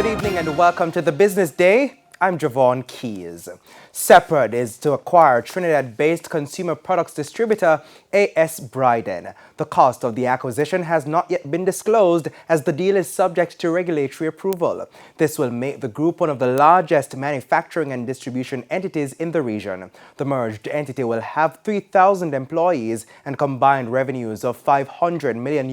Good evening and welcome to the Business Day. I'm Javon Keys. SEPROD is to acquire Trinidad-based consumer products distributor A.S. Bryden. The cost of the acquisition has not yet been disclosed as the deal is subject to regulatory approval. This will make the group one of the largest manufacturing and distribution entities in the region. The merged entity will have 3,000 employees and combined revenues of $500 million.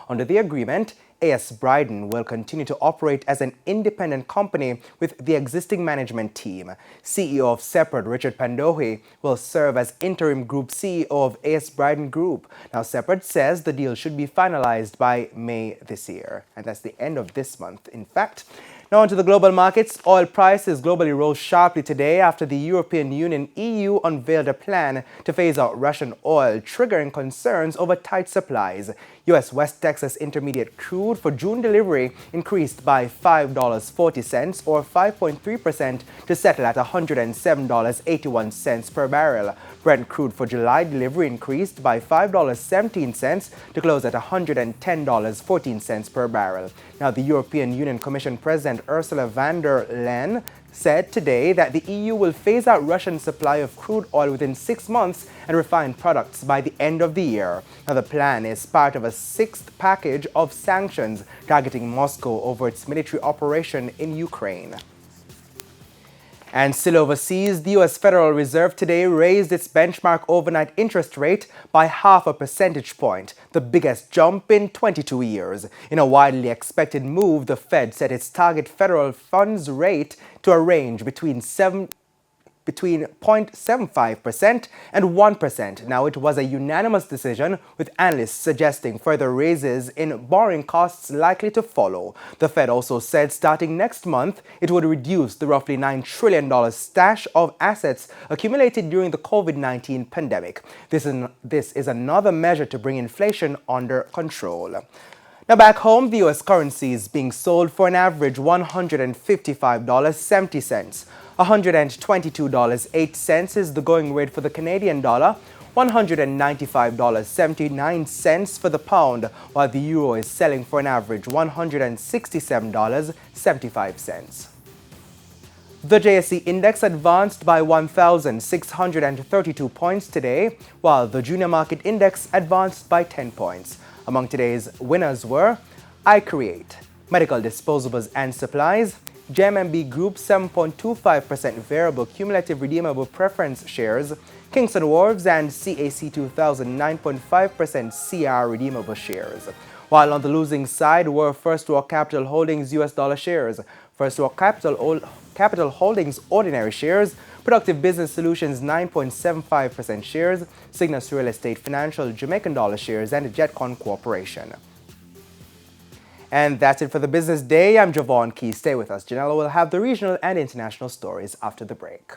Under the agreement, A.S. Bryden will continue to operate as an independent company with the existing management team. CEO of SEPROD, Richard Pandohe, will serve as interim group CEO of A.S. Bryden Group. Now, SEPROD says the deal should be finalized by May this year. And that's the end of this month, in fact. Now onto the global markets. Oil prices globally rose sharply today after the European Union (EU) unveiled a plan to phase out Russian oil, triggering concerns over tight supplies. U.S. West Texas Intermediate crude for June delivery increased by $5.40 or 5.3% to settle at $107.81 per barrel. Brent crude for July delivery increased by $5.17 to close at $110.14 per barrel. Now, the European Union Commission President Ursula von der Leyen said today that the EU will phase out Russian supply of crude oil within 6 months and refined products by the end of the year. Now, the plan is part of a sixth package of sanctions targeting Moscow over its military operation in Ukraine. And still overseas, the U.S. Federal Reserve today raised its benchmark overnight interest rate by 0.5 percentage point, the biggest jump in 22 years. In a widely expected move, the Fed set its target federal funds rate to a range between 0.75% and 1%. Now, it was a unanimous decision, with analysts suggesting further raises in borrowing costs likely to follow. The Fed also said starting next month, it would reduce the roughly $9 trillion stash of assets accumulated during the COVID-19 pandemic. This is another measure to bring inflation under control. Now back home, the U.S. currency is being sold for an average $155.70. $122.08 is the going rate for the Canadian dollar, $195.79 for the pound, while the euro is selling for an average $167.75. The JSE index advanced by 1,632 points today, while the junior market index advanced by 10 points. Among today's winners were iCreate, Medical Disposables and Supplies, JMB Group 7.25% variable cumulative redeemable preference shares, Kingston Wharves and CAC 2000 9.5% CR redeemable shares. While on the losing side were First Rock Capital Holdings US dollar shares, First Rock Capital Holdings ordinary shares, Productive Business Solutions 9.75% shares, Cygnus Real Estate Financial Jamaican dollar shares, and Jetcon Corporation. And that's it for the Business Day. I'm Javon Key. Stay with us. Janella will have the regional and international stories after the break.